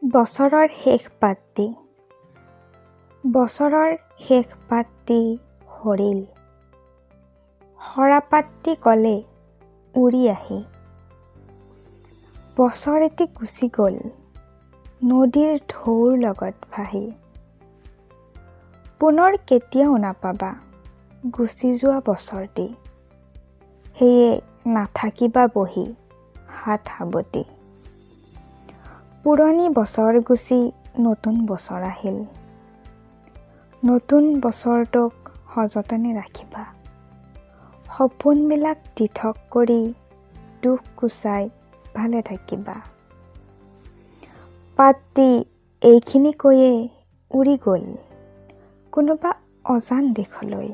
বছৰৰ শেষ পাতটি সৰিল। সৰাপাতটি ক'লে উৰি আহি। বছৰ এটি গুচি গ'ল নদীৰ ঢৌৰ লগত ভাহি। পুনৰ কেতিয়াও নাপাবা গুচি যোৱা বছৰটি। সেয়ে নাথাকিবা বহি হাত সাৱটি। পুৰণি বছৰ গুচি নতুন বছৰ আহিল। নতুন বছৰটোক সযতনে ৰাখিবা। সপোনবিলাক পৃথক কৰি দুখ গুচাই ভালে থাকিবা। পাতটি এইখিনি কৈয়ে উৰি গ'ল কোনোবা অজান দেশলৈ।